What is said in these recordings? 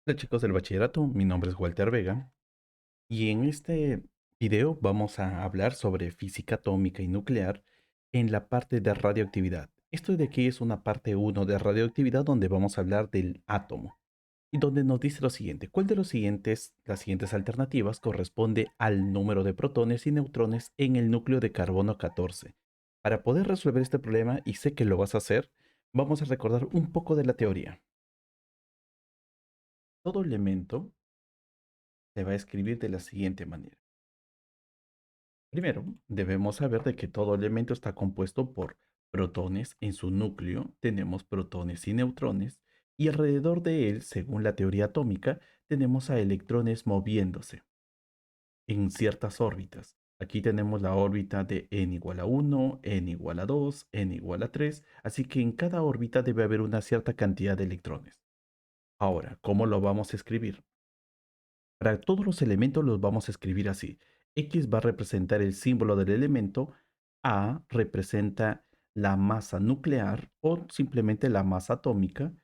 Hola chicos del bachillerato, mi nombre es Walter Vega y en este video vamos a hablar sobre física atómica y nuclear en la parte de radioactividad. Esto de aquí es una parte uno de radioactividad donde vamos a hablar del átomo y donde nos dice lo siguiente: ¿cuál de las siguientes alternativas corresponde al número de protones y neutrones en el núcleo de carbono 14? Para poder resolver este problema, y sé que lo vas a hacer, vamos a recordar un poco de la teoría. Todo elemento se va a escribir de la siguiente manera. Primero, debemos saber de que todo elemento está compuesto por protones. En su núcleo tenemos protones y neutrones, y alrededor de él, según la teoría atómica, tenemos a electrones moviéndose en ciertas órbitas. Aquí tenemos la órbita de n igual a 1, n igual a 2, n igual a 3, así que en cada órbita debe haber una cierta cantidad de electrones. Ahora, ¿cómo lo vamos a escribir? Para todos los elementos los vamos a escribir así. X va a representar el símbolo del elemento, A representa la masa nuclear o simplemente la masa atómica,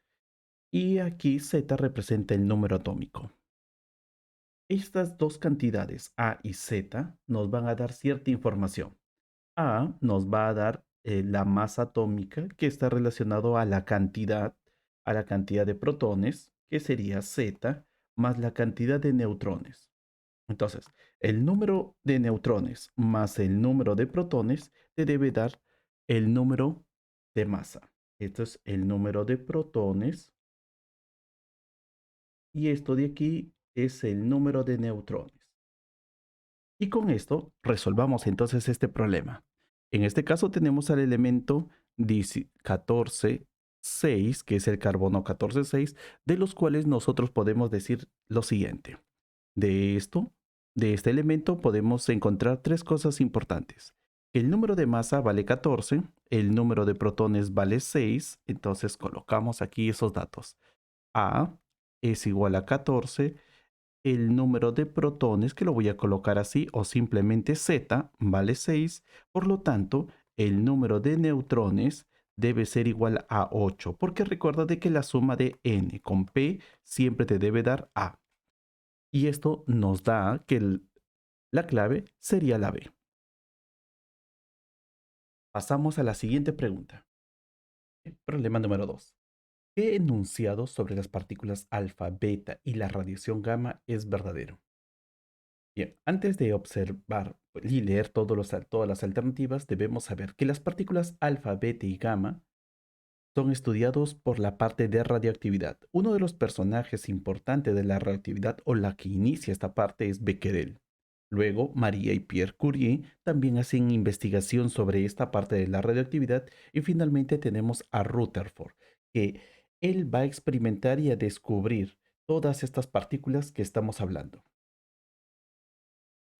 y aquí Z representa el número atómico. Estas dos cantidades, A y Z, nos van a dar cierta información. A nos va a dar la masa atómica, que está relacionado a la cantidad de protones, que sería Z, más la cantidad de neutrones. Entonces, el número de neutrones más el número de protones te debe dar el número de masa. Esto es el número de protones y esto de aquí es el número de neutrones. Y con esto resolvamos entonces este problema. En este caso tenemos al elemento 14,6, que es el carbono 14,6, de los cuales nosotros podemos decir lo siguiente. De esto, de este elemento podemos encontrar tres cosas importantes. El número de masa vale 14, el número de protones vale 6, entonces colocamos aquí esos datos. A es igual a 14, el número de protones, que lo voy a colocar así, o simplemente Z, vale 6, por lo tanto, el número de neutrones debe ser igual a 8, porque recuerda de que la suma de n con p siempre te debe dar A. Y esto nos da que la clave sería la B. Pasamos a la siguiente pregunta. Problema número 2. ¿Qué enunciado sobre las partículas alfa, beta y la radiación gamma es verdadero? Bien, antes de observar y leer todas las alternativas, debemos saber que las partículas alfa, beta y gamma son estudiados por la parte de radioactividad. Uno de los personajes importantes de la radioactividad, o la que inicia esta parte, es Becquerel. Luego, María y Pierre Curie también hacen investigación sobre esta parte de la radioactividad, y finalmente tenemos a Rutherford, que él va a experimentar y a descubrir todas estas partículas que estamos hablando.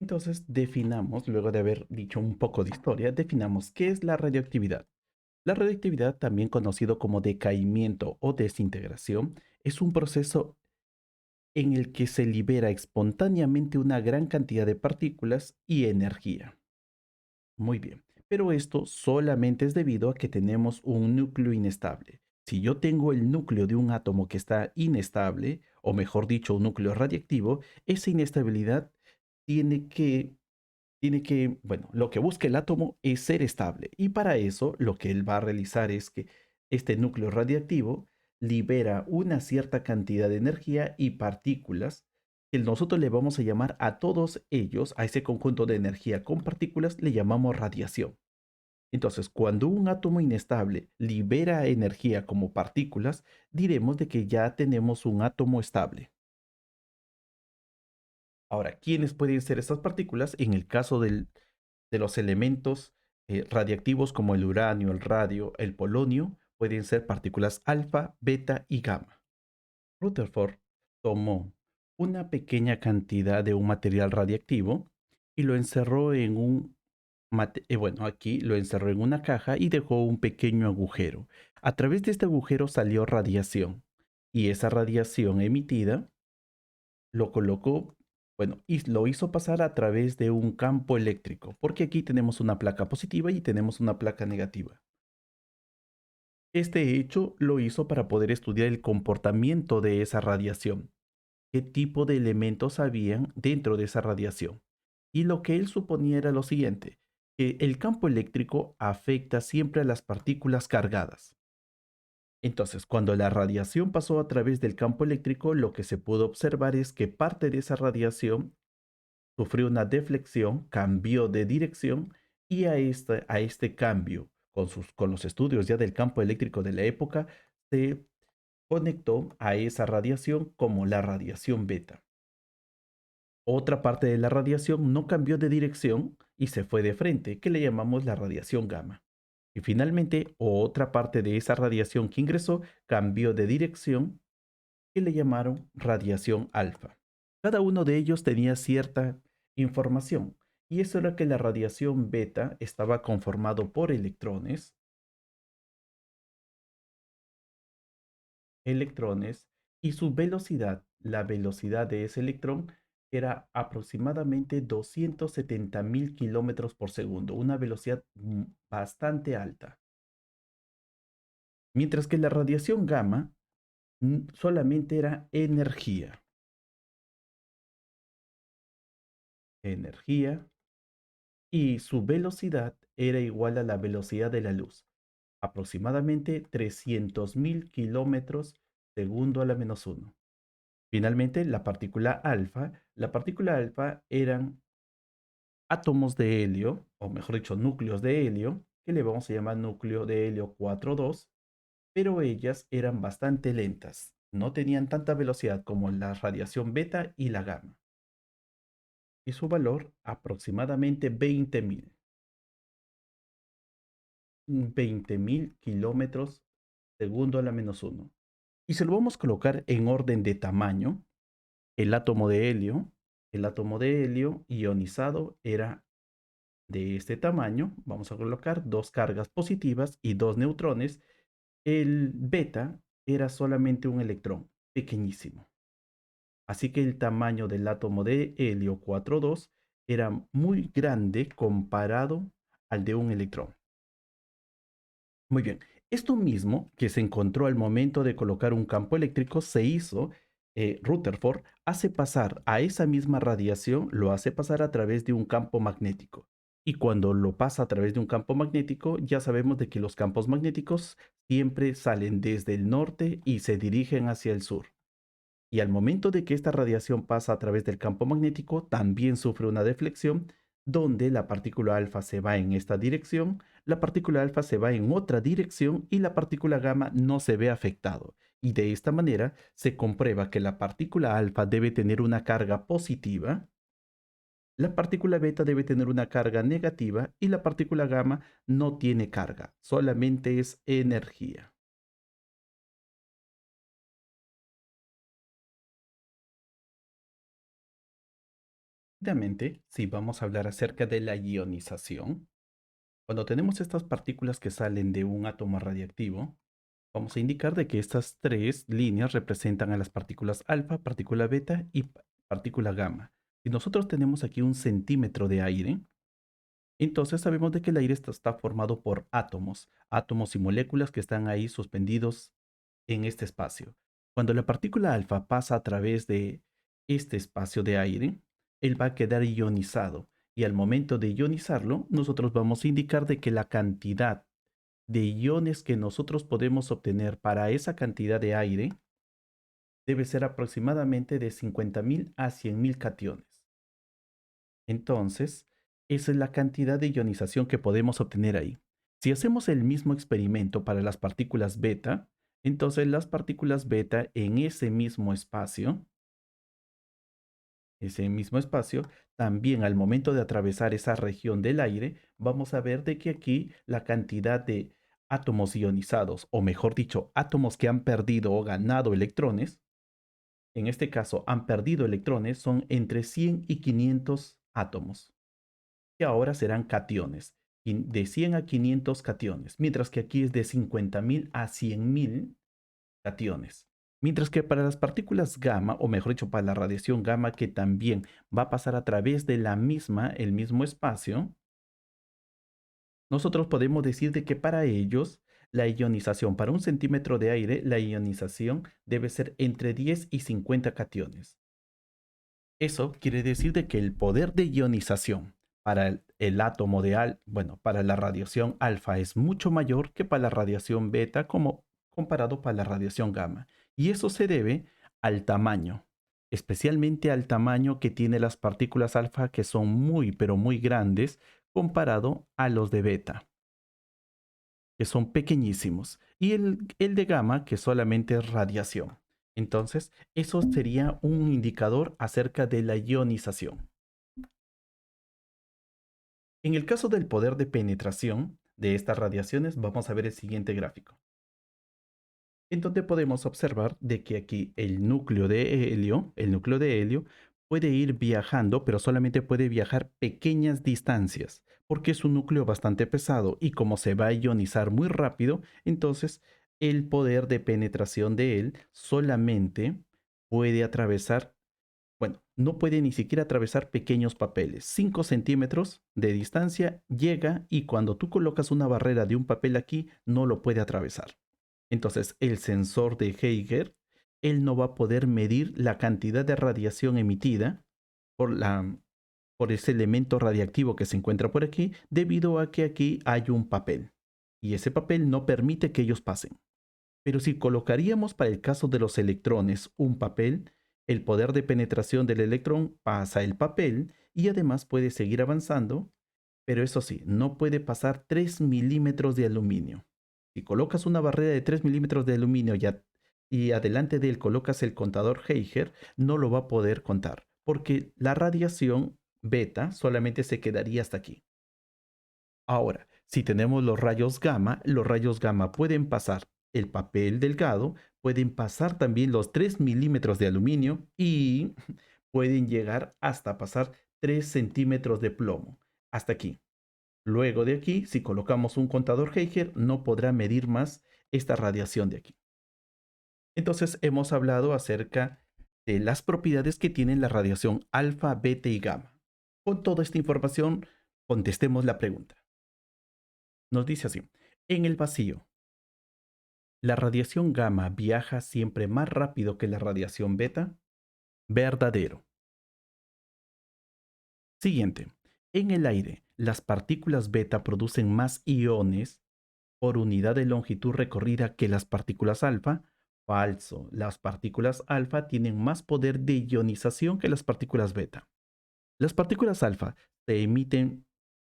Entonces, definamos, luego de haber dicho un poco de historia, definamos qué es la radioactividad. La radioactividad, también conocido como decaimiento o desintegración, es un proceso en el que se libera espontáneamente una gran cantidad de partículas y energía. Muy bien, pero esto solamente es debido a que tenemos un núcleo inestable. Si yo tengo el núcleo de un átomo que está inestable, o mejor dicho, un núcleo radiactivo, esa inestabilidad tiene que bueno, lo que busca el átomo es ser estable, y para eso lo que él va a realizar es que este núcleo radiactivo libera una cierta cantidad de energía y partículas, que nosotros le vamos a llamar a todos ellos, a ese conjunto de energía con partículas, le llamamos radiación. Entonces, cuando un átomo inestable libera energía como partículas, diremos de que ya tenemos un átomo estable. Ahora, ¿quiénes pueden ser estas partículas? En el caso de los elementos radiactivos como el uranio, el radio, el polonio, pueden ser partículas alfa, beta y gamma. Rutherford tomó una pequeña cantidad de un material radiactivo y lo encerró en bueno, aquí lo encerró en una caja y dejó un pequeño agujero. A través de este agujero salió radiación, y esa radiación emitida lo colocó, bueno, y lo hizo pasar a través de un campo eléctrico, porque aquí tenemos una placa positiva y tenemos una placa negativa. Este hecho lo hizo para poder estudiar el comportamiento de esa radiación. qué tipo de elementos habían dentro de esa radiación. Y lo que él suponía era lo siguiente, que el campo eléctrico afecta siempre a las partículas cargadas. Entonces, cuando la radiación pasó a través del campo eléctrico, lo que se pudo observar es que parte de esa radiación sufrió una deflexión, cambió de dirección y a este cambio, con los estudios ya del campo eléctrico de la época, se conectó a esa radiación como la radiación beta. Otra parte de la radiación no cambió de dirección y se fue de frente, que le llamamos la radiación gamma. Y finalmente, otra parte de esa radiación que ingresó cambió de dirección, que le llamaron radiación alfa. Cada uno de ellos tenía cierta información, y eso era que la radiación beta estaba conformado por electrones y su velocidad, la velocidad de ese electrón, era aproximadamente 270.000 kilómetros por segundo, una velocidad bastante alta. Mientras que la radiación gamma solamente era energía, y su velocidad era igual a la velocidad de la luz, aproximadamente 300.000 kilómetros segundo a la menos uno. Finalmente, la partícula alfa eran átomos de helio, o mejor dicho, núcleos de helio, que le vamos a llamar núcleo de helio 4,2, pero ellas eran bastante lentas, no tenían tanta velocidad como la radiación beta y la gamma, y su valor aproximadamente 20.000 kilómetros segundo a la menos uno. Y si lo vamos a colocar en orden de tamaño, el átomo de helio, el átomo de helio ionizado era de este tamaño. Vamos a colocar dos cargas positivas y dos neutrones. El beta era solamente un electrón, pequeñísimo. Así que el tamaño del átomo de helio 4,2 era muy grande comparado al de un electrón. Muy bien. Esto mismo que se encontró al momento de colocar un campo eléctrico se hizo, Rutherford hace pasar a esa misma radiación, lo hace pasar a través de un campo magnético. Y cuando lo pasa a través de un campo magnético, ya sabemos de que los campos magnéticos siempre salen desde el norte y se dirigen hacia el sur. Y al momento de que esta radiación pasa a través del campo magnético, también sufre una deflexión donde la partícula alfa se va en esta dirección, la partícula alfa se va en otra dirección y la partícula gamma no se ve afectado. Y de esta manera se comprueba que la partícula alfa debe tener una carga positiva, la partícula beta debe tener una carga negativa y la partícula gamma no tiene carga, solamente es energía. Rápidamente, si vamos a hablar acerca de la ionización, cuando tenemos estas partículas que salen de un átomo radiactivo, vamos a indicar de que estas tres líneas representan a las partículas alfa, partícula beta y partícula gamma. Si nosotros tenemos aquí un centímetro de aire, entonces sabemos de que el aire está formado por átomos, átomos y moléculas que están ahí suspendidos en este espacio. Cuando la partícula alfa pasa a través de este espacio de aire, él va a quedar ionizado. Y al momento de ionizarlo, nosotros vamos a indicar de que la cantidad de iones que nosotros podemos obtener para esa cantidad de aire debe ser aproximadamente de 50.000 a 100.000 cationes. Entonces, esa es la cantidad de ionización que podemos obtener ahí. Si hacemos el mismo experimento para las partículas beta, entonces las partículas beta en ese mismo espacio, también al momento de atravesar esa región del aire, vamos a ver de que aquí la cantidad de átomos ionizados, o mejor dicho, átomos que han perdido o ganado electrones, en este caso han perdido electrones, son entre 100 y 500 átomos, que ahora serán cationes, de 100 a 500 cationes, mientras que aquí es de 50.000 a 100.000 cationes. Mientras que para las partículas gamma, o mejor dicho, para la radiación gamma, que también va a pasar a través de el mismo espacio, nosotros podemos decir de que para ellos, la ionización para un centímetro de aire, la ionización debe ser entre 10 y 50 cationes. Eso quiere decir de que el poder de ionización para el átomo de bueno, para la radiación alfa es mucho mayor que para la radiación beta como comparado para la radiación gamma. Y eso se debe al tamaño, especialmente al tamaño que tiene las partículas alfa que son muy, pero muy grandes comparado a los de beta, que son pequeñísimos, y el de gamma, que solamente es radiación. Entonces, eso sería un indicador acerca de la ionización. En el caso del poder de penetración de estas radiaciones, vamos a ver el siguiente gráfico, en donde podemos observar de que aquí el núcleo de helio puede ir viajando, pero solamente puede viajar pequeñas distancias, porque es un núcleo bastante pesado y como se va a ionizar muy rápido, entonces el poder de penetración de él solamente puede atravesar, bueno, no puede ni siquiera atravesar pequeños papeles. 5 centímetros de distancia llega y cuando tú colocas una barrera de un papel aquí, no lo puede atravesar. Entonces, el sensor de Geiger, él no va a poder medir la cantidad de radiación emitida por, por ese elemento radiactivo que se encuentra por aquí, debido a que aquí hay un papel. Y ese papel no permite que ellos pasen. Pero si colocaríamos para el caso de los electrones un papel, el poder de penetración del electrón pasa el papel y además puede seguir avanzando, pero eso sí, no puede pasar 3 milímetros de aluminio. Si colocas una barrera de 3 milímetros de aluminio y adelante de él colocas el contador Geiger, no lo va a poder contar, porque la radiación beta solamente se quedaría hasta aquí. Ahora, si tenemos los rayos gamma pueden pasar el papel delgado, pueden pasar también los 3 milímetros de aluminio y pueden llegar hasta pasar 3 centímetros de plomo. Hasta aquí. Luego de aquí, si colocamos un contador Geiger, no podrá medir más esta radiación de aquí. Entonces, hemos hablado acerca de las propiedades que tienen la radiación alfa, beta y gamma. Con toda esta información, contestemos la pregunta. Nos dice así, en el vacío, ¿la radiación gamma viaja siempre más rápido que la radiación beta? Verdadero. Siguiente, en el aire, ¿las partículas beta producen más iones por unidad de longitud recorrida que las partículas alfa? Falso. Las partículas alfa tienen más poder de ionización que las partículas beta. Las partículas alfa se emiten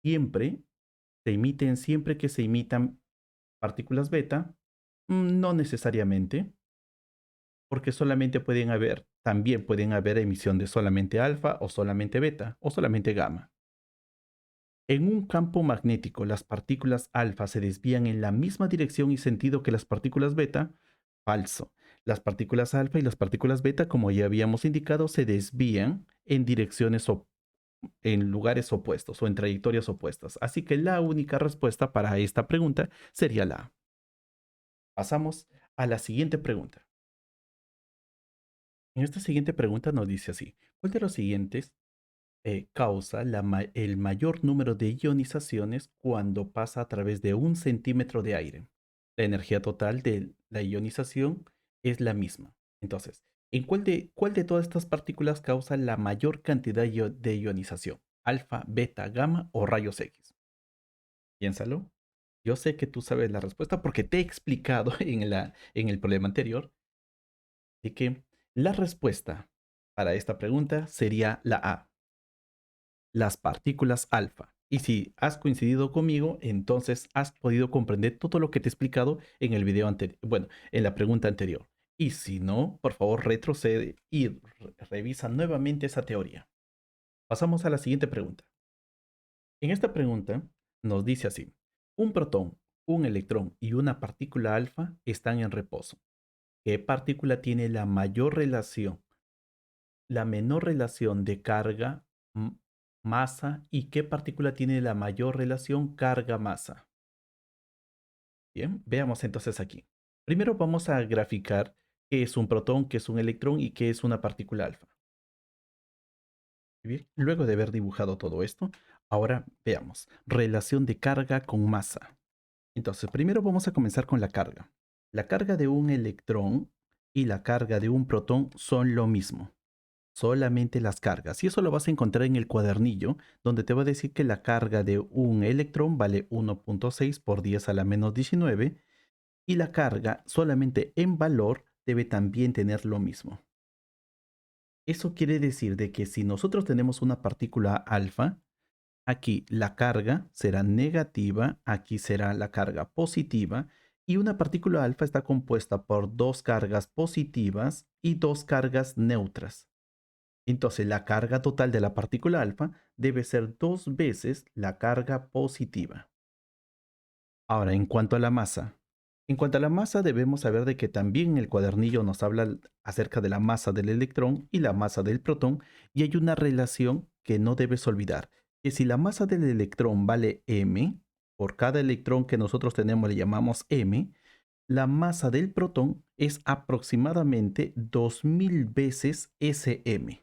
siempre, se emiten siempre que se imitan partículas beta. No necesariamente, porque también pueden haber emisión de solamente alfa o solamente beta o solamente gamma. En un campo magnético, las partículas alfa se desvían en la misma dirección y sentido que las partículas beta. Falso. Las partículas alfa y las partículas beta, como ya habíamos indicado, se desvían en en lugares opuestos o en trayectorias opuestas. Así que la única respuesta para esta pregunta sería la A. Pasamos a la siguiente pregunta. En esta siguiente pregunta nos dice así: ¿cuál de los siguientes causa el mayor número de ionizaciones cuando pasa a través de 1 centímetro de aire? La energía total de la ionización es la misma. Entonces, cuál de todas estas partículas causa la mayor cantidad de ionización? ¿Alfa, beta, gamma o rayos X? Piénsalo. Yo sé que tú sabes la respuesta porque te he explicado en el problema anterior de que la respuesta para esta pregunta sería la A, las partículas alfa. Y si has coincidido conmigo, entonces has podido comprender todo lo que te he explicado en el video anterior, bueno, en la pregunta anterior. Y si no, por favor retrocede y revisa nuevamente esa teoría. Pasamos a la siguiente pregunta. En esta pregunta nos dice así: un protón, un electrón y una partícula alfa están en reposo. ¿Qué partícula tiene la menor relación de carga, masa, y qué partícula tiene la mayor relación carga-masa? Bien, veamos entonces aquí. Primero vamos a graficar qué es un protón, qué es un electrón y qué es una partícula alfa. Bien, luego de haber dibujado todo esto, ahora veamos relación de carga con masa. Entonces, primero vamos a comenzar con la carga. La carga de un electrón y la carga de un protón son lo mismo. solamente las cargas. Y eso lo vas a encontrar en el cuadernillo, donde te va a decir que la carga de un electrón vale 1.6 por 10 a la menos 19 y la carga solamente en valor debe también tener lo mismo. Eso quiere decir de que si nosotros tenemos una partícula alfa, aquí la carga será negativa, aquí será la carga positiva y una partícula alfa está compuesta por dos cargas positivas y dos cargas neutras. Entonces la carga total de la partícula alfa debe ser dos veces la carga positiva. Ahora, en cuanto a la masa debemos saber de que también el cuadernillo nos habla acerca de la masa del electrón y la masa del protón y hay una relación que no debes olvidar, que si la masa del electrón vale m, por cada electrón que nosotros tenemos le llamamos m, la masa del protón es aproximadamente 2000 veces Sm,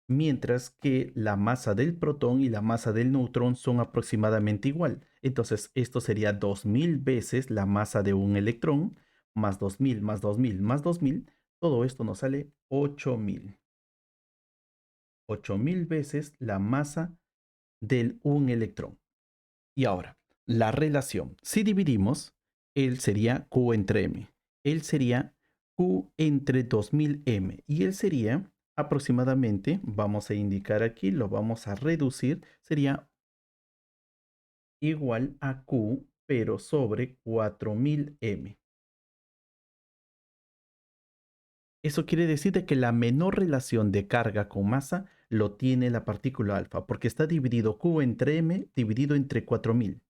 mientras que la masa del protón y la masa del neutrón son aproximadamente igual. Entonces, esto sería 2000 veces la masa de un electrón, más 2000, más 2000, más 2000. Todo esto nos sale 8000. 8000 veces la masa del un electrón. Y ahora, la relación. Si dividimos, él sería Q entre M. Él sería Q entre 2000M. Y él sería aproximadamente, vamos a indicar aquí, lo vamos a reducir, sería igual a Q, pero sobre 4000M. Eso quiere decir de que la menor relación de carga con masa lo tiene la partícula alfa, porque está dividido Q entre M dividido entre 4000.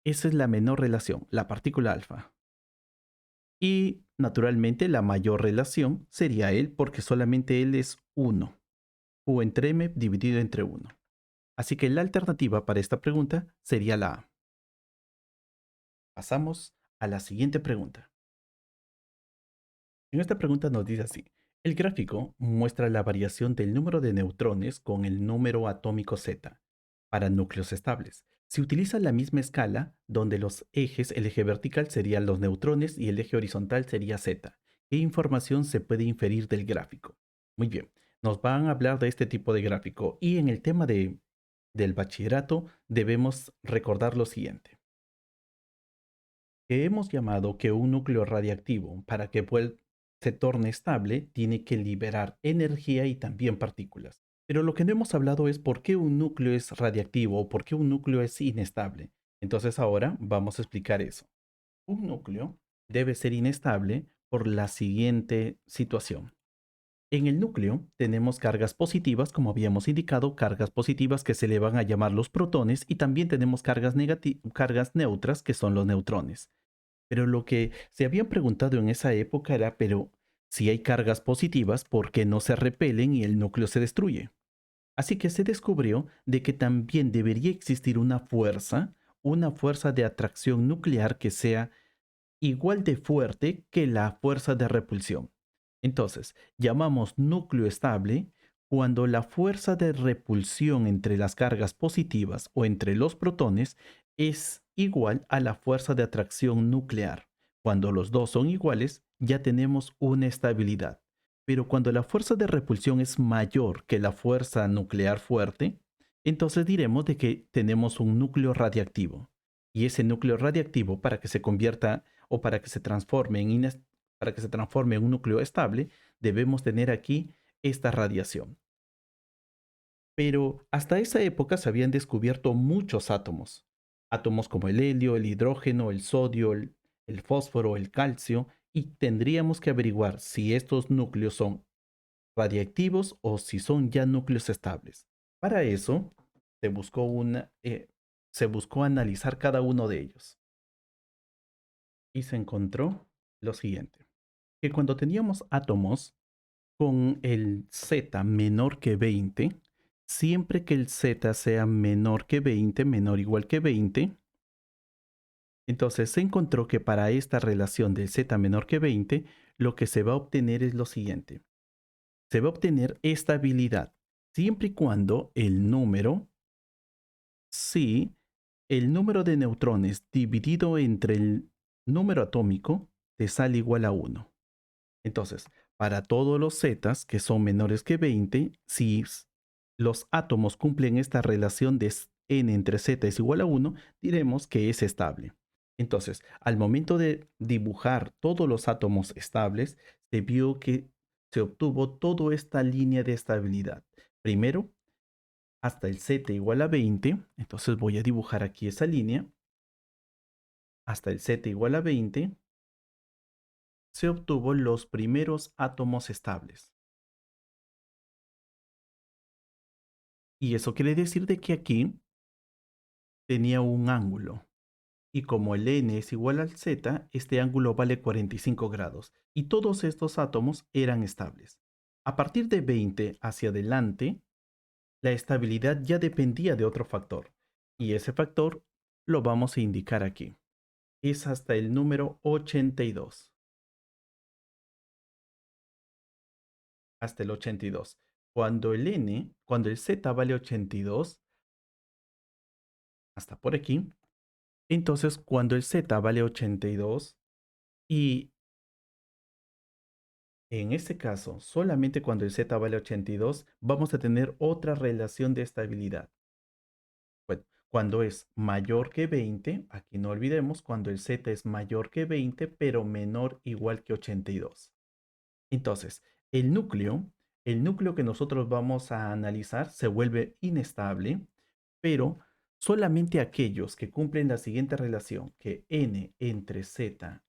Esa es la menor relación, la partícula alfa. Y naturalmente la mayor relación sería él porque solamente él es 1. Q entre m dividido entre 1. Así que la alternativa para esta pregunta sería la A. Pasamos a la siguiente pregunta. En esta pregunta nos dice así. El gráfico muestra la variación del número de neutrones con el número atómico Z para núcleos estables. Se utiliza la misma escala donde los ejes, el eje vertical serían los neutrones y el eje horizontal sería Z. ¿Qué información se puede inferir del gráfico? Muy bien, nos van a hablar de este tipo de gráfico y en el tema del bachillerato debemos recordar lo siguiente que hemos llamado que un núcleo radiactivo, para que se torne estable, tiene que liberar energía y también partículas. Pero lo que no hemos hablado es por qué un núcleo es radiactivo o por qué un núcleo es inestable. Entonces ahora vamos a explicar eso. Un núcleo debe ser inestable por la siguiente situación. En el núcleo tenemos cargas positivas, como habíamos indicado, cargas positivas que se le van a llamar los protones y también tenemos cargas neutras que son los neutrones. Pero lo que se habían preguntado en esa época era, pero si hay cargas positivas, ¿por qué no se repelen y el núcleo se destruye? Así que se descubrió de que también debería existir una fuerza de atracción nuclear que sea igual de fuerte que la fuerza de repulsión. Entonces, llamamos núcleo estable cuando la fuerza de repulsión entre las cargas positivas o entre los protones es igual a la fuerza de atracción nuclear. Cuando los dos son iguales, ya tenemos una estabilidad. Pero cuando la fuerza de repulsión es mayor que la fuerza nuclear fuerte, entonces diremos de que tenemos un núcleo radiactivo. Y ese núcleo radiactivo, para que se convierta o para que se transforme en un núcleo estable, debemos tener aquí esta radiación. Pero hasta esa época se habían descubierto muchos átomos. Átomos como el helio, el hidrógeno, el sodio, el fósforo, el calcio, y tendríamos que averiguar si estos núcleos son radiactivos o si son ya núcleos estables. Para eso se buscó, se buscó analizar cada uno de ellos y se encontró lo siguiente, que cuando teníamos átomos con el Z menor que 20, siempre que el Z sea menor que 20, menor o igual que 20, entonces se encontró que para esta relación del Z menor que 20, lo que se va a obtener es lo siguiente. Se va a obtener estabilidad siempre y cuando si el número de neutrones dividido entre el número atómico te sale igual a 1. Entonces, para todos los zetas que son menores que 20, si los átomos cumplen esta relación de n entre z es igual a 1, diremos que es estable. Entonces, al momento de dibujar todos los átomos estables, se vio que se obtuvo toda esta línea de estabilidad. Primero, hasta el z igual a 20, entonces voy a dibujar aquí esa línea. Hasta el z igual a 20, se obtuvo los primeros átomos estables. Y eso quiere decir de que aquí tenía un ángulo. Y como el n es igual al z, este ángulo vale 45 grados. Y todos estos átomos eran estables. A partir de 20 hacia adelante, la estabilidad ya dependía de otro factor. Y ese factor lo vamos a indicar aquí. Es hasta el número 82. Hasta el 82. Cuando el z vale 82, hasta por aquí, entonces cuando el z vale 82 y en este caso solamente cuando el z vale 82 vamos a tener otra relación de estabilidad. Bueno, cuando es mayor que 20, aquí no olvidemos, cuando el z es mayor que 20 pero menor o igual que 82. Entonces, el núcleo, el núcleo que nosotros vamos a analizar se vuelve inestable, pero solamente aquellos que cumplen la siguiente relación, que n entre z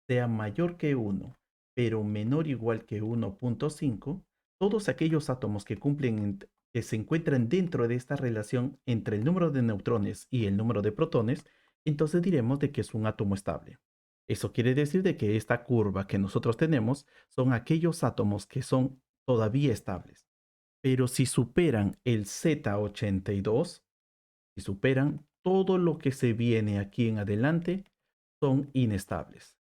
sea mayor que 1, pero menor o igual que 1.5, todos aquellos átomos que que se encuentran dentro de esta relación entre el número de neutrones y el número de protones, entonces diremos de que es un átomo estable. Eso quiere decir de que esta curva que nosotros tenemos son aquellos átomos que son todavía estables. Pero si superan el Z82, si superan todo lo que se viene aquí en adelante, son inestables.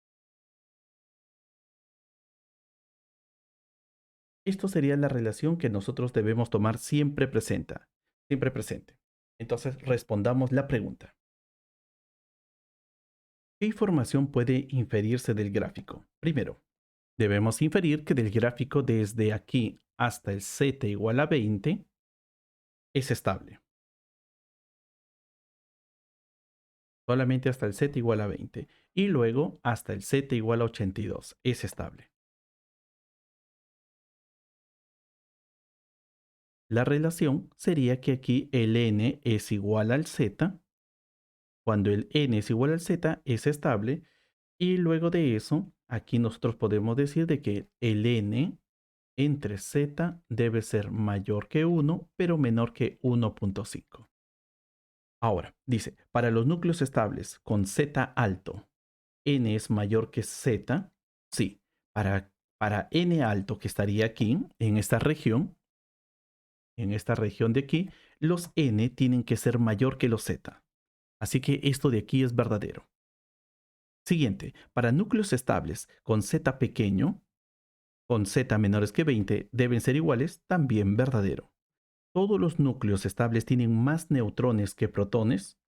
Esto sería la relación que nosotros debemos tomar siempre presente. Siempre presente. Entonces respondamos la pregunta. ¿Qué información puede inferirse del gráfico? Primero, debemos inferir que del gráfico desde aquí hasta el z igual a 20 es estable. Solamente hasta el z igual a 20. Y luego hasta el z igual a 82 es estable. La relación sería que aquí el n es igual al z. Cuando el n es igual al z es estable. Y luego de eso, aquí nosotros podemos decir de que el n entre z debe ser mayor que 1, pero menor que 1.5. Ahora, dice, para los núcleos estables con z alto, n es mayor que z. Sí, para n alto que estaría aquí, en esta región de aquí, los n tienen que ser mayor que los z. Así que esto de aquí es verdadero. Siguiente, para núcleos estables con z pequeño, con z menores que 20 deben ser iguales, también verdadero. ¿Todos los núcleos estables tienen más neutrones que protones?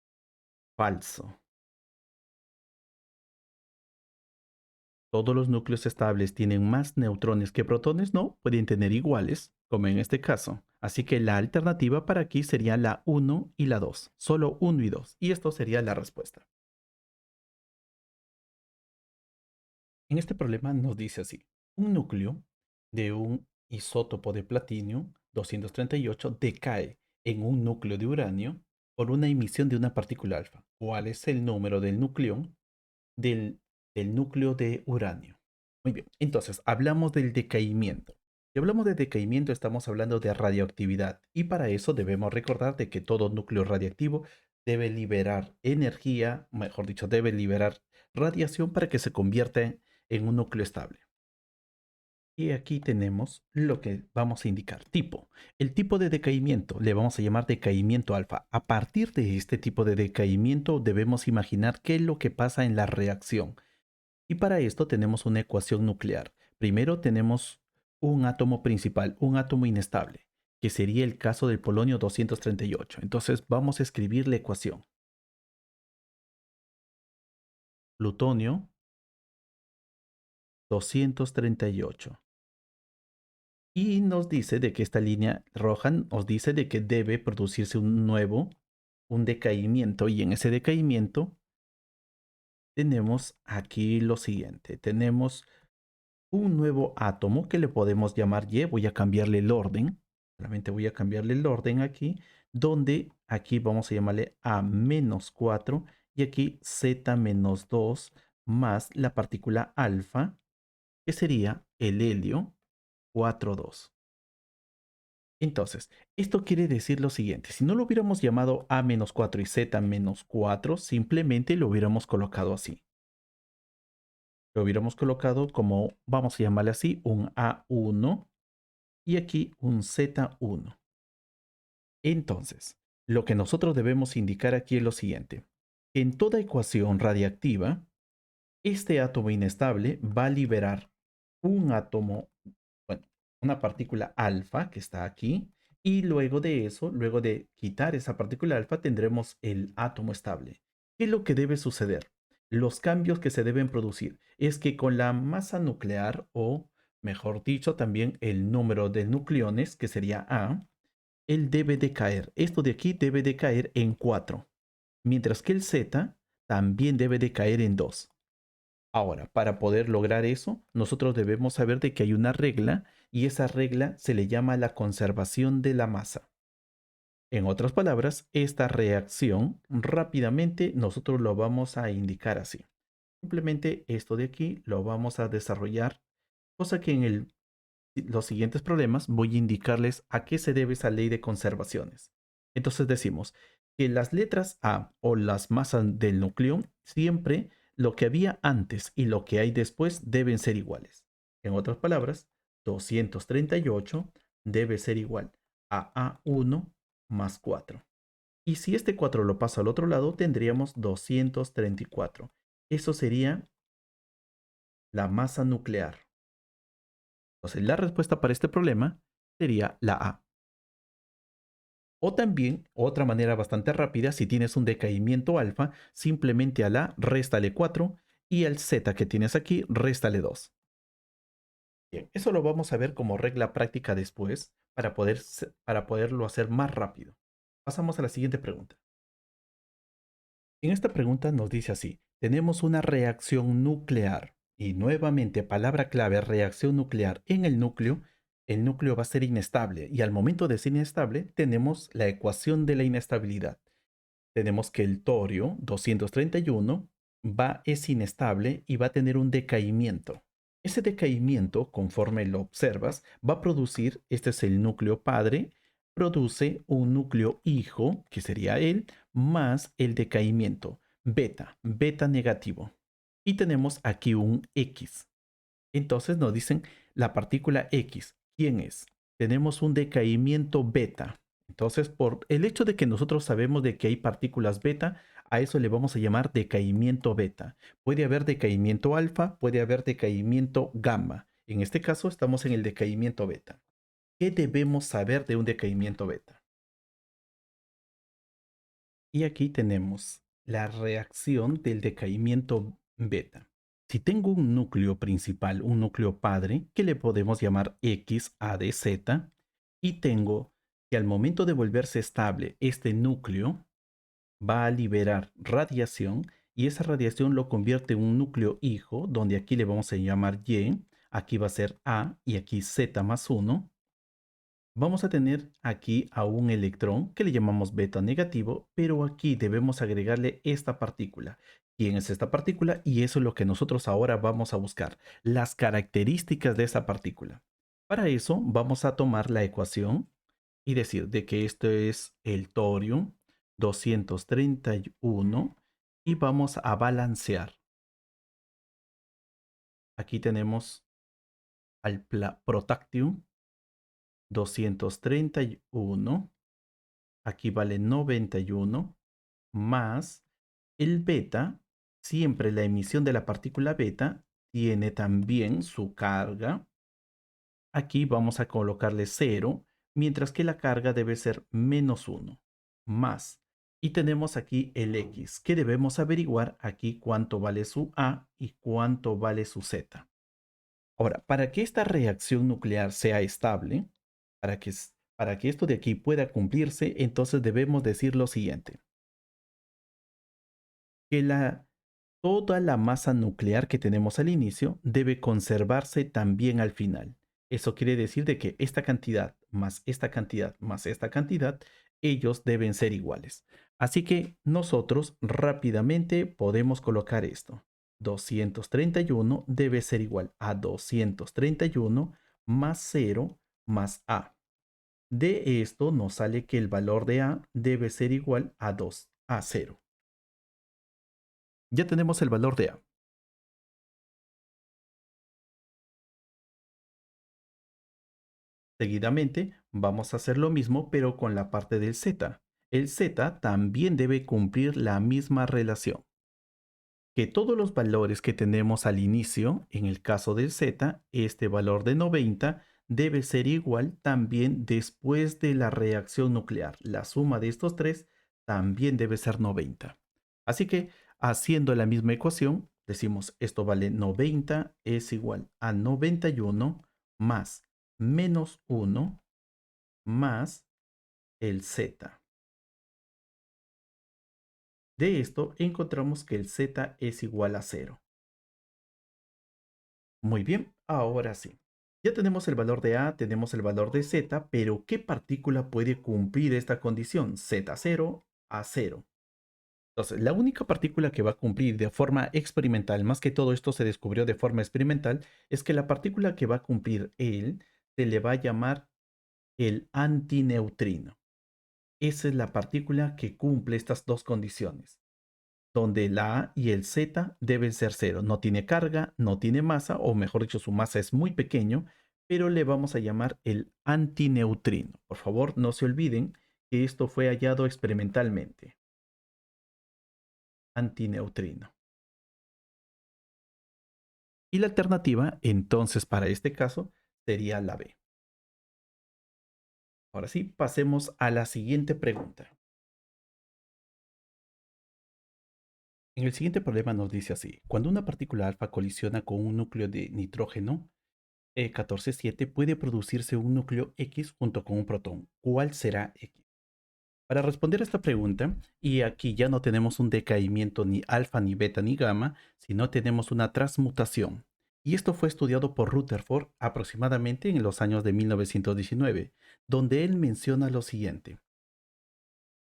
Falso. ¿Todos los núcleos estables tienen más neutrones que protones? No, pueden tener iguales, como en este caso. Así que la alternativa para aquí sería la 1 y la 2. Solo 1 y 2. Y esto sería la respuesta. En este problema nos dice así. Un núcleo de un isótopo de platino 238 decae en un núcleo de uranio por una emisión de una partícula alfa. ¿Cuál es el número del nucleón del núcleo de uranio? Muy bien, entonces hablamos del decaimiento. Si hablamos de decaimiento estamos hablando de radioactividad y para eso debemos recordar de que todo núcleo radiactivo debe liberar energía, mejor dicho, debe liberar radiación para que se convierta en un núcleo estable. Y aquí tenemos lo que vamos a indicar. Tipo. El tipo de decaimiento le vamos a llamar decaimiento alfa. A partir de este tipo de decaimiento debemos imaginar qué es lo que pasa en la reacción. Y para esto tenemos una ecuación nuclear. Primero tenemos un átomo principal, un átomo inestable, que sería el caso del polonio 238. Entonces vamos a escribir la ecuación. Plutonio 238. Y nos dice de que esta línea roja nos dice de que debe producirse un decaimiento. Y en ese decaimiento tenemos aquí lo siguiente. Tenemos un nuevo átomo que le podemos llamar Y. Voy a cambiarle el orden. Solamente voy a cambiarle el orden aquí, donde aquí vamos a llamarle A-4 y aquí Z-2 más la partícula alfa, que sería el helio 4,2. Entonces, esto quiere decir lo siguiente. Si no lo hubiéramos llamado A-4 y Z-4, simplemente lo hubiéramos colocado así. Lo hubiéramos colocado como, vamos a llamarle así, un A1 y aquí un Z1. Entonces, lo que nosotros debemos indicar aquí es lo siguiente. En toda ecuación radiactiva, este átomo inestable va a liberar un átomo, bueno, una partícula alfa que está aquí, y luego de eso, luego de quitar esa partícula alfa, tendremos el átomo estable. ¿Qué es lo que debe suceder? Los cambios que se deben producir es que con la masa nuclear, o mejor dicho, también el número de nucleones, que sería A, él debe de caer. Esto de aquí debe de caer en 4, mientras que el Z también debe de caer en 2. Ahora, para poder lograr eso, nosotros debemos saber de que hay una regla y esa regla se le llama la conservación de la masa. En otras palabras, esta reacción rápidamente nosotros lo vamos a indicar así. Simplemente esto de aquí lo vamos a desarrollar, cosa que en los siguientes problemas voy a indicarles a qué se debe esa ley de conservaciones. Entonces decimos que las letras A o las masas del núcleo, siempre lo que había antes y lo que hay después deben ser iguales. En otras palabras, 238 debe ser igual a A1 más 4. Y si este 4 lo paso al otro lado, tendríamos 234. Eso sería la masa nuclear. Entonces, la respuesta para este problema sería la A. O también, otra manera bastante rápida, si tienes un decaimiento alfa, simplemente a la réstale 4 y al Z que tienes aquí, réstale 2. Bien, eso lo vamos a ver como regla práctica después para poderlo hacer más rápido. Pasamos a la siguiente pregunta. En esta pregunta nos dice así, tenemos una reacción nuclear y nuevamente palabra clave reacción nuclear en el núcleo va a ser inestable y al momento de ser inestable tenemos la ecuación de la inestabilidad. Tenemos que el torio 231 es inestable y va a tener un decaimiento. Ese decaimiento, conforme lo observas, va a producir, este es el núcleo padre, produce un núcleo hijo, que sería él, más el decaimiento, beta negativo. Y tenemos aquí un X. Entonces nos dicen la partícula X. ¿Quién es? Tenemos un decaimiento beta. Entonces, por el hecho de que nosotros sabemos de que hay partículas beta, a eso le vamos a llamar decaimiento beta. Puede haber decaimiento alfa, puede haber decaimiento gamma. En este caso estamos en el decaimiento beta. ¿Qué debemos saber de un decaimiento beta? Y aquí tenemos la reacción del decaimiento beta. Si tengo un núcleo principal, un núcleo padre, que le podemos llamar X, A de Z, y tengo que al momento de volverse estable, este núcleo va a liberar radiación y esa radiación lo convierte en un núcleo hijo, donde aquí le vamos a llamar Y, aquí va a ser A y aquí Z más 1. Vamos a tener aquí a un electrón que le llamamos beta negativo, pero aquí debemos agregarle esta partícula. ¿Quién es esta partícula? Y eso es lo que nosotros ahora vamos a buscar, las características de esa partícula. Para eso vamos a tomar la ecuación y decir de que esto es el torio 231 y vamos a balancear. Aquí tenemos al protactium 231. Aquí vale 91 más el beta. Siempre la emisión de la partícula beta tiene también su carga. Aquí vamos a colocarle 0, mientras que la carga debe ser -1 más. Y tenemos aquí el X, que debemos averiguar aquí cuánto vale su A y cuánto vale su Z. Ahora, para que esta reacción nuclear sea estable, para que esto de aquí pueda cumplirse, entonces debemos decir lo siguiente, que toda la masa nuclear que tenemos al inicio debe conservarse también al final. Eso quiere decir de que esta cantidad más esta cantidad más esta cantidad, ellos deben ser iguales. Así que nosotros rápidamente podemos colocar esto. 231 debe ser igual a 231 más 0 más A. De esto nos sale que el valor de A debe ser igual a 2 a 0. Ya tenemos el valor de A. Seguidamente, vamos a hacer lo mismo, pero con la parte del z. El z también debe cumplir la misma relación. Que todos los valores que tenemos al inicio, en el caso del z, este valor de 90 debe ser igual también después de la reacción nuclear. La suma de estos tres también debe ser 90. Así que, haciendo la misma ecuación, decimos esto vale 90 es igual a 91 más menos 1 más el z. De esto encontramos que el z es igual a 0. Muy bien, ahora sí. Ya tenemos el valor de A, tenemos el valor de Z, pero ¿qué partícula puede cumplir esta condición? Z0 a 0. Entonces, la única partícula que va a cumplir de forma experimental, más que todo esto se descubrió de forma experimental, es que la partícula que va a cumplir él se le va a llamar el antineutrino. Esa es la partícula que cumple estas dos condiciones, donde la A y el Z deben ser cero. No tiene carga, no tiene masa, o mejor dicho, su masa es muy pequeño, pero le vamos a llamar el antineutrino. Por favor, no se olviden que esto fue hallado experimentalmente. Antineutrino. Y la alternativa, entonces, para este caso, sería la B. Ahora sí, pasemos a la siguiente pregunta. En el siguiente problema nos dice así: cuando una partícula alfa colisiona con un núcleo de nitrógeno, E14-7 puede producirse un núcleo X junto con un protón. ¿Cuál será X? Para responder a esta pregunta, y aquí ya no tenemos un decaimiento ni alfa, ni beta, ni gamma, sino tenemos una transmutación. Y esto fue estudiado por Rutherford aproximadamente en los años de 1919, donde él menciona lo siguiente,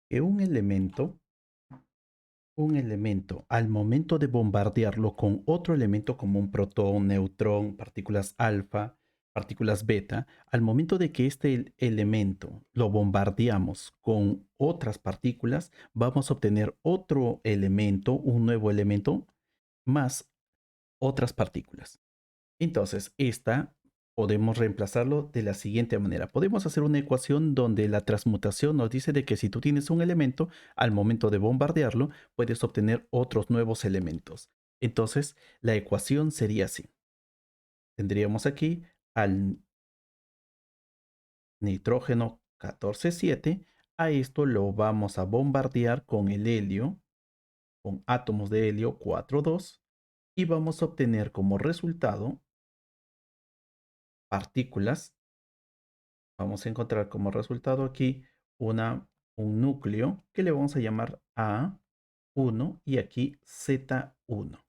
que un elemento, al momento de bombardearlo con otro elemento como un protón, neutrón, partículas alfa, partículas beta, al momento de que este elemento lo bombardeamos con otras partículas, vamos a obtener otro elemento, un nuevo elemento, más otras partículas. Entonces, esta podemos reemplazarlo de la siguiente manera. Podemos hacer una ecuación donde la transmutación nos dice de que si tú tienes un elemento, al momento de bombardearlo, puedes obtener otros nuevos elementos. Entonces, la ecuación sería así. Tendríamos aquí al nitrógeno 14,7. A esto lo vamos a bombardear con el helio, con átomos de helio 4,2. Y vamos a obtener como resultado partículas. Vamos a encontrar como resultado aquí un núcleo que le vamos a llamar A1 y aquí Z1.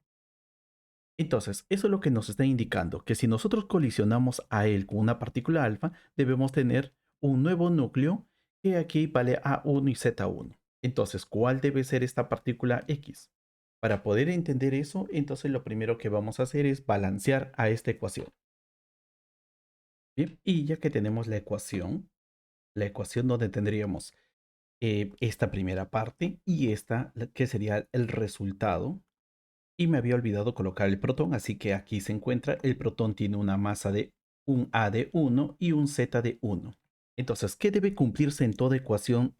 Entonces, eso es lo que nos está indicando, que si nosotros colisionamos a él con una partícula alfa, debemos tener un nuevo núcleo que aquí vale A1 y Z1. Entonces, ¿cuál debe ser esta partícula X? Para poder entender eso, entonces lo primero que vamos a hacer es balancear a esta ecuación. Bien, y ya que tenemos la ecuación donde tendríamos esta primera parte y esta que sería el resultado. Y me había olvidado colocar el protón, así que aquí se encuentra. El protón tiene una masa de un A de 1 y un Z de 1. Entonces, ¿qué debe cumplirse en toda ecuación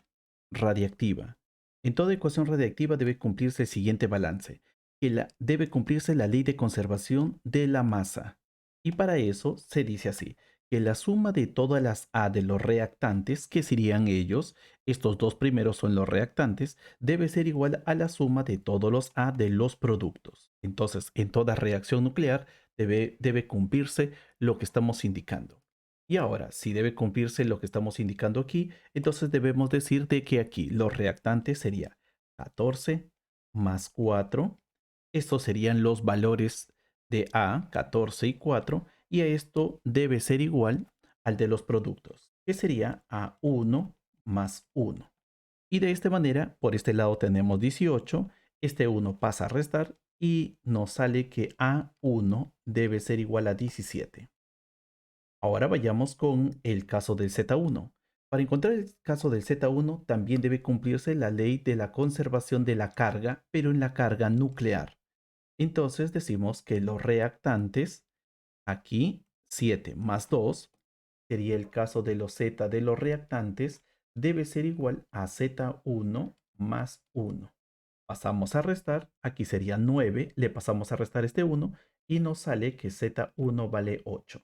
radiactiva? En toda ecuación radiactiva debe cumplirse el siguiente balance, que debe cumplirse la ley de conservación de la masa. Y para eso se dice así, que la suma de todas las A de los reactantes, que serían ellos, estos dos primeros son los reactantes, debe ser igual a la suma de todos los A de los productos. Entonces, en toda reacción nuclear debe cumplirse lo que estamos indicando. Y ahora, si debe cumplirse lo que estamos indicando aquí, entonces debemos decir de que aquí los reactantes sería 14 más 4. Estos serían los valores de A, 14 y 4, y a esto debe ser igual al de los productos, que sería A1 más 1. Y de esta manera, por este lado tenemos 18, este 1 pasa a restar y nos sale que A1 debe ser igual a 17. Ahora vayamos con el caso del Z1. Para encontrar el caso del Z1 también debe cumplirse la ley de la conservación de la carga, pero en la carga nuclear. Entonces decimos que los reactantes, aquí 7 más 2, sería el caso de los Z de los reactantes, debe ser igual a Z1 más 1. Pasamos a restar, aquí sería 9, le pasamos a restar este 1 y nos sale que Z1 vale 8.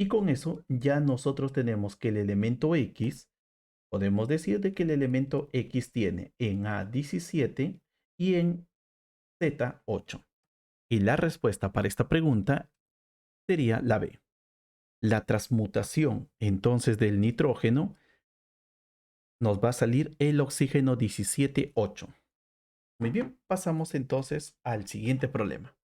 Y con eso ya nosotros tenemos que el elemento X, podemos decir de que el elemento X tiene en A 17 y en Z 8. Y la respuesta para esta pregunta sería la B. La transmutación entonces del nitrógeno nos va a salir el oxígeno 17,8. Muy bien, pasamos entonces al siguiente problema.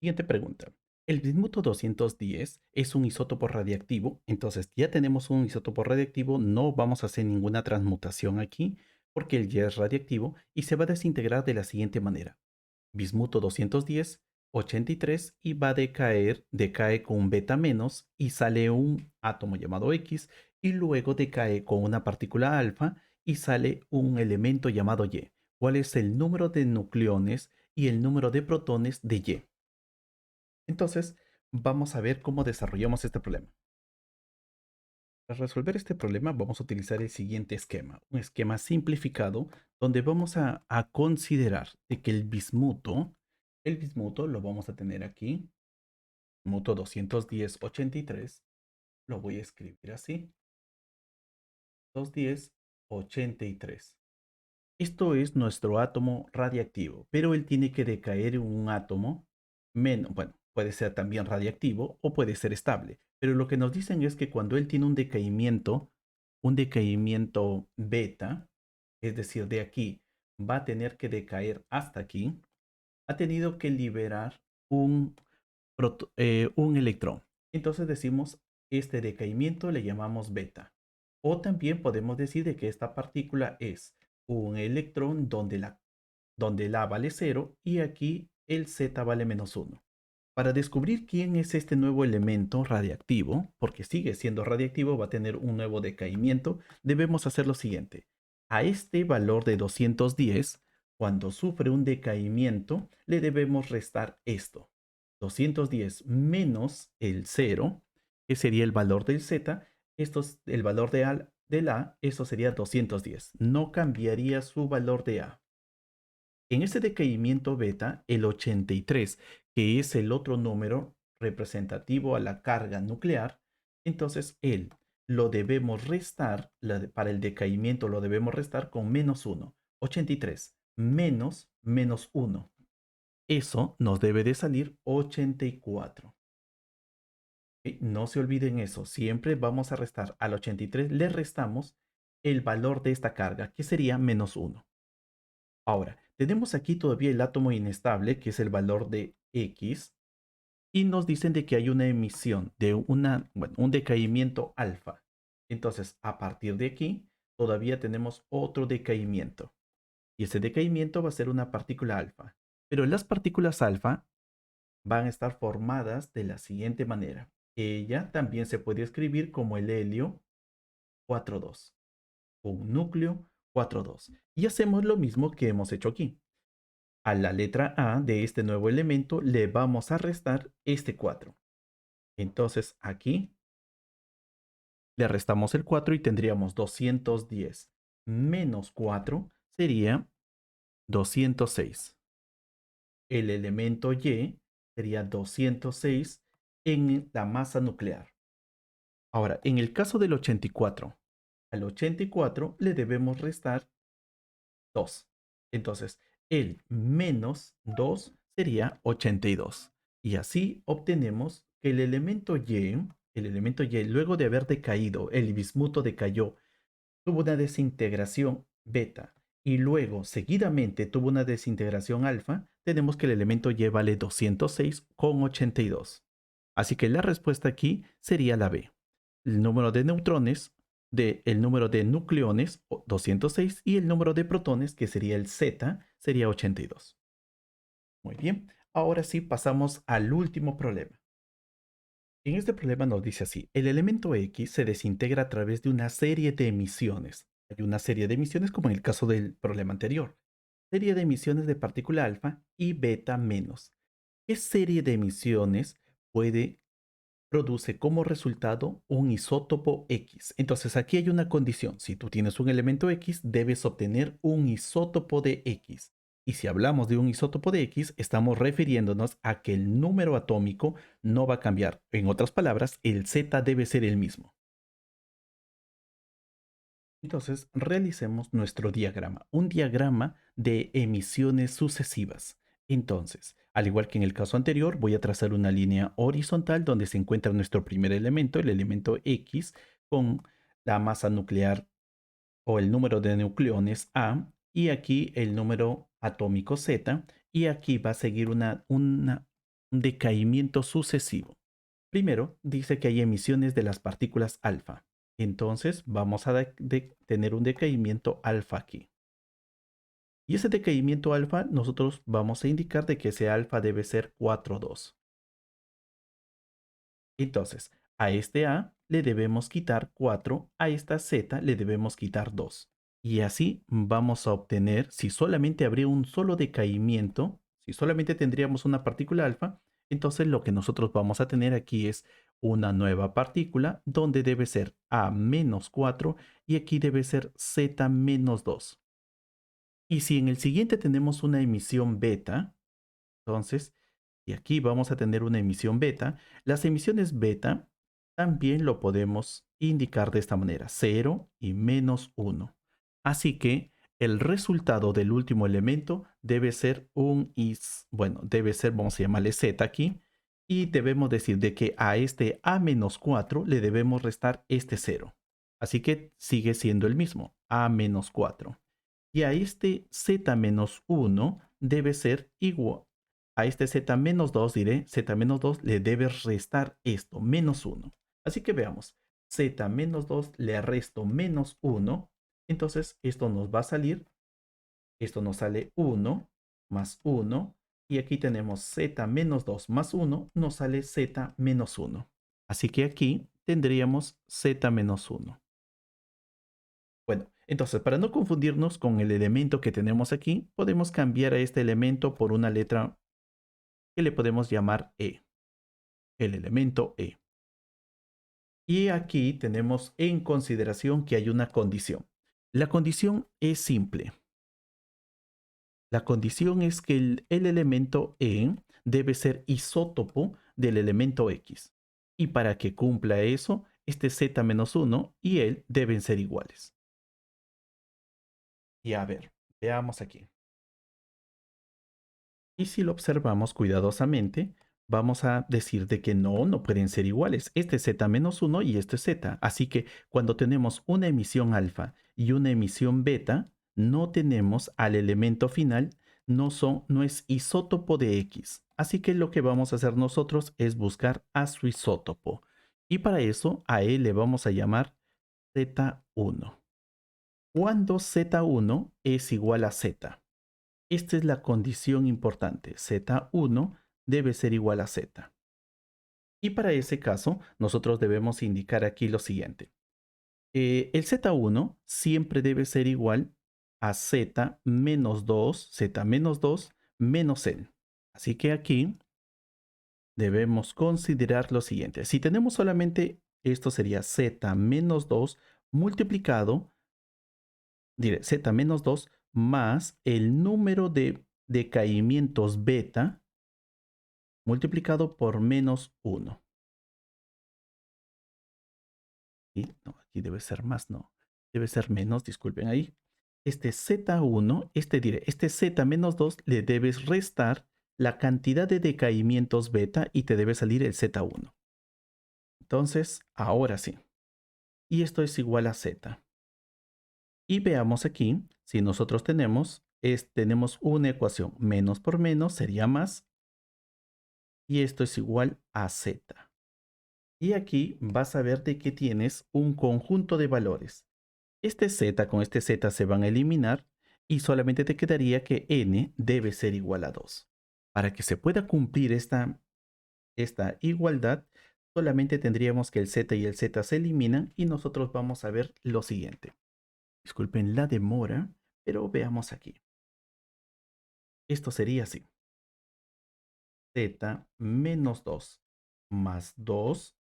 Siguiente pregunta. El bismuto 210 es un isótopo radiactivo, entonces ya tenemos un isótopo radiactivo, no vamos a hacer ninguna transmutación aquí porque él ya es radiactivo y se va a desintegrar de la siguiente manera. Bismuto 210, 83 y va a decae con un beta menos y sale un átomo llamado X y luego decae con una partícula alfa y sale un elemento llamado Y. ¿Cuál es el número de nucleones y el número de protones de Y? Entonces, vamos a ver cómo desarrollamos este problema. Para resolver este problema vamos a utilizar el siguiente esquema, un esquema simplificado donde vamos a considerar de que el bismuto lo vamos a tener aquí, bismuto 210,83, lo voy a escribir así, 210,83. Esto es nuestro átomo radiactivo, pero él tiene que decaer en un átomo menos, bueno, puede ser también radiactivo o puede ser estable, pero lo que nos dicen es que cuando él tiene un decaimiento beta, es decir, de aquí, va a tener que decaer hasta aquí, ha tenido que liberar un, un electrón. Entonces decimos, este decaimiento le llamamos beta. O también podemos decir de que esta partícula es un electrón donde el A vale 0 y aquí el Z vale menos 1. Para descubrir quién es este nuevo elemento radiactivo, porque sigue siendo radiactivo, va a tener un nuevo decaimiento, debemos hacer lo siguiente. A este valor de 210, cuando sufre un decaimiento, le debemos restar esto. 210 menos el 0, que sería el valor del Z, esto es el valor del A, eso sería 210. No cambiaría su valor de A. En ese decaimiento beta, el 83, que es el otro número representativo a la carga nuclear, entonces él lo debemos restar, para el decaimiento lo debemos restar con menos 1. 83 menos menos 1. Eso nos debe de salir 84. No se olviden eso, siempre vamos a restar al 83, le restamos el valor de esta carga, que sería menos 1. Ahora, tenemos aquí todavía el átomo inestable, que es el valor de X, y nos dicen de que hay una emisión de un decaimiento alfa. Entonces, a partir de aquí, todavía tenemos otro decaimiento. Y ese decaimiento va a ser una partícula alfa. Pero las partículas alfa van a estar formadas de la siguiente manera. Ella también se puede escribir como el helio 4,2, un núcleo 4,2. Y hacemos lo mismo que hemos hecho aquí. A la letra A de este nuevo elemento le vamos a restar este 4. Entonces aquí le restamos el 4 y tendríamos 210 menos 4 sería 206. El elemento Y sería 206 en la masa nuclear. Ahora, en el caso del 84, al 84 le debemos restar 2. Entonces, el menos 2 sería 82. Y así obtenemos que el elemento Y, luego de haber decaído, el bismuto decayó, tuvo una desintegración beta y luego seguidamente tuvo una desintegración alfa, tenemos que el elemento Y vale 206,82. Así que la respuesta aquí sería la B. El número de neutrones, el número de nucleones, 206, y el número de protones, que sería el Z, sería 82. Muy bien, ahora sí pasamos al último problema. En este problema nos dice así, el elemento X se desintegra a través de una serie de emisiones. Hay una serie de emisiones como en el caso del problema anterior. Serie de emisiones de partícula alfa y beta menos. ¿Qué serie de emisiones produce como resultado un isótopo X? Entonces aquí hay una condición. Si tú tienes un elemento X, debes obtener un isótopo de X. Y si hablamos de un isótopo de X, estamos refiriéndonos a que el número atómico no va a cambiar. En otras palabras, el Z debe ser el mismo. Entonces, realicemos nuestro diagrama, un diagrama de emisiones sucesivas. Entonces, al igual que en el caso anterior, voy a trazar una línea horizontal donde se encuentra nuestro primer elemento, el elemento X, con la masa nuclear o el número de nucleones A, y aquí el número atómico Z, y aquí va a seguir un decaimiento sucesivo. Primero, dice que hay emisiones de las partículas alfa. Entonces, vamos a tener un decaimiento alfa aquí. Y ese decaimiento alfa, nosotros vamos a indicar de que ese alfa debe ser 4,2. Entonces, a este A le debemos quitar 4, a esta Z le debemos quitar 2. Y así vamos a obtener, si solamente habría un solo decaimiento, si solamente tendríamos una partícula alfa, entonces lo que nosotros vamos a tener aquí es una nueva partícula donde debe ser A menos 4 y aquí debe ser Z menos 2. Y si en el siguiente tenemos una emisión beta, entonces, y aquí vamos a tener una emisión beta. Las emisiones beta también lo podemos indicar de esta manera, 0 y menos 1. Así que el resultado del último elemento debe ser debe ser, vamos a llamarle Z aquí, y debemos decir de que a este A menos 4 le debemos restar este 0. Así que sigue siendo el mismo, A menos 4. Y a este Z menos 1 debe ser igual. A este Z menos 2 diré, Z menos 2 le debes restar esto, menos 1. Así que veamos, Z menos 2 le resto menos 1. Entonces esto nos va a salir, esto nos sale 1 más 1. Y aquí tenemos Z menos 2 más 1, nos sale Z menos 1. Así que aquí tendríamos Z menos 1. Bueno, entonces para no confundirnos con el elemento que tenemos aquí, podemos cambiar a este elemento por una letra que le podemos llamar E, el elemento E. Y aquí tenemos en consideración que hay una condición. La condición es simple. La condición es que el elemento E debe ser isótopo del elemento X. Y para que cumpla eso, este Z-1 y él deben ser iguales. Y a ver, veamos aquí. Y si lo observamos cuidadosamente, vamos a decir de que no pueden ser iguales. Este es Z-1 y este es Z. Así que cuando tenemos una emisión alfa y una emisión beta, no tenemos al elemento final, no es isótopo de X. Así que lo que vamos a hacer nosotros es buscar a su isótopo. Y para eso a él le vamos a llamar Z1. Cuando Z1 es igual a Z. Esta es la condición importante. Z1 debe ser igual a Z. Y para ese caso, nosotros debemos indicar aquí lo siguiente. El Z1 siempre debe ser igual a Z menos 2, Z menos 2 menos N. Así que aquí debemos considerar lo siguiente. Si tenemos solamente esto sería Z menos 2 multiplicado, diré Z menos 2 más el número de decaimientos beta multiplicado por menos 1. Y no, aquí debe ser más, no. Debe ser menos, disculpen ahí. Este Z1, este Z menos 2 le debes restar la cantidad de decaimientos beta y te debe salir el Z1. Entonces, ahora sí. Y esto es igual a Z. Y veamos aquí, si nosotros tenemos una ecuación, menos por menos sería más, y esto es igual a Z. Y aquí vas a ver de que tienes un conjunto de valores. Este Z con este Z se van a eliminar y solamente te quedaría que n debe ser igual a 2. Para que se pueda cumplir esta igualdad, solamente tendríamos que el Z y el Z se eliminan y nosotros vamos a ver lo siguiente. Disculpen la demora, pero veamos aquí. Esto sería así. Z menos 2 más 2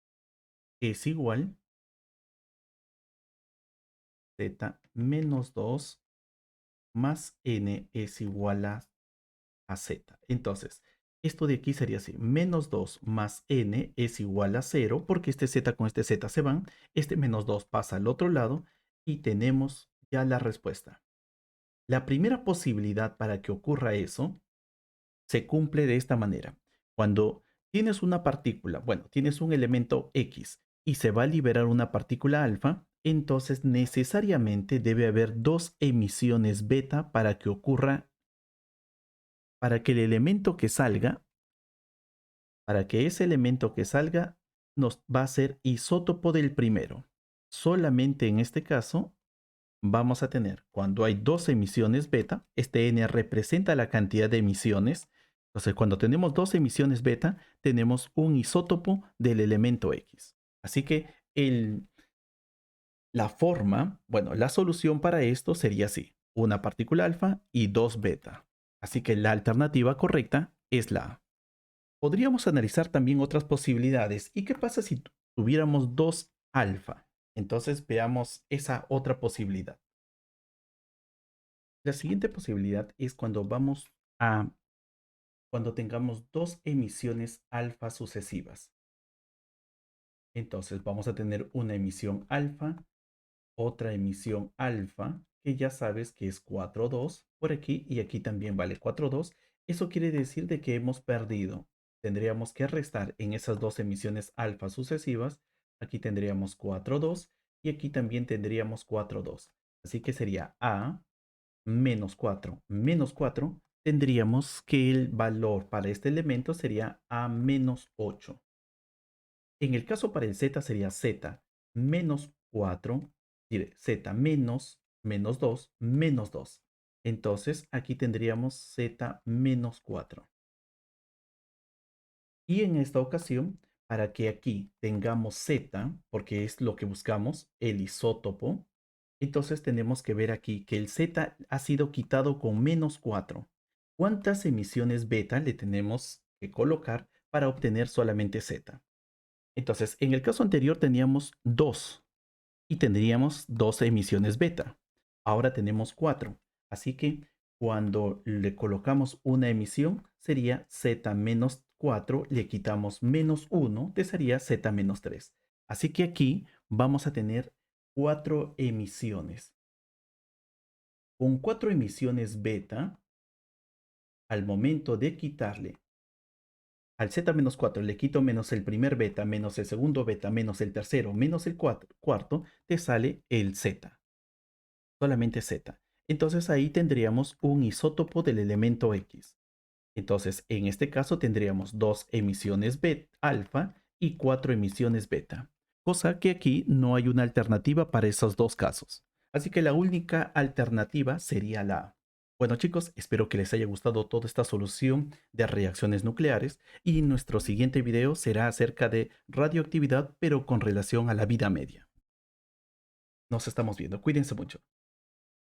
es igual Z menos 2 más n es igual a z. Entonces, esto de aquí sería así. Menos 2 más n es igual a 0 porque este z con este z se van. Este menos 2 pasa al otro lado y tenemos ya la respuesta. La primera posibilidad para que ocurra eso se cumple de esta manera. Cuando tienes una partícula, bueno, tienes un elemento X y se va a liberar una partícula alfa, entonces necesariamente debe haber dos emisiones beta para que ocurra, para que el elemento que salga, para que ese elemento que salga nos va a ser isótopo del primero. Solamente en este caso vamos a tener, cuando hay dos emisiones beta, este n representa la cantidad de emisiones. Entonces, cuando tenemos dos emisiones beta, tenemos un isótopo del elemento X. Así que la forma, bueno, la solución para esto sería así: una partícula alfa y dos beta. Así que la alternativa correcta es la A. Podríamos analizar también otras posibilidades. ¿Y qué pasa si tuviéramos dos alfa? Entonces veamos esa otra posibilidad. La siguiente posibilidad es cuando tengamos dos emisiones alfa sucesivas. Entonces vamos a tener una emisión alfa, otra emisión alfa, que ya sabes que es 4,2 por aquí y aquí también vale 4,2. Eso quiere decir de que hemos perdido. Tendríamos que restar en esas dos emisiones alfa sucesivas. Aquí tendríamos 4,2 y aquí también tendríamos 4,2. Así que sería A menos 4, tendríamos que el valor para este elemento sería A menos 8. En el caso para el Z sería Z menos 4, Z menos 2, menos 2. Entonces aquí tendríamos Z menos 4. Y en esta ocasión, para que aquí tengamos Z, porque es lo que buscamos, el isótopo, entonces tenemos que ver aquí que el Z ha sido quitado con menos 4. ¿Cuántas emisiones beta le tenemos que colocar para obtener solamente Z? Entonces, en el caso anterior teníamos 2 y tendríamos 2 emisiones beta. Ahora tenemos 4. Así que cuando le colocamos una emisión sería Z menos 4, le quitamos menos 1, te sería Z menos 3. Así que aquí vamos a tener 4 emisiones. Con 4 emisiones beta, al momento de quitarle al Z-4 le quito menos el primer beta, menos el segundo beta, menos el tercero, menos el cuarto, te sale el Z. Solamente Z. Entonces ahí tendríamos un isótopo del elemento X. Entonces en este caso tendríamos dos emisiones alfa y 4 emisiones beta. Cosa que aquí no hay una alternativa para esos dos casos. Así que la única alternativa sería la A. Bueno chicos, espero que les haya gustado toda esta solución de reacciones nucleares y nuestro siguiente video será acerca de radioactividad pero con relación a la vida media. Nos estamos viendo, cuídense mucho.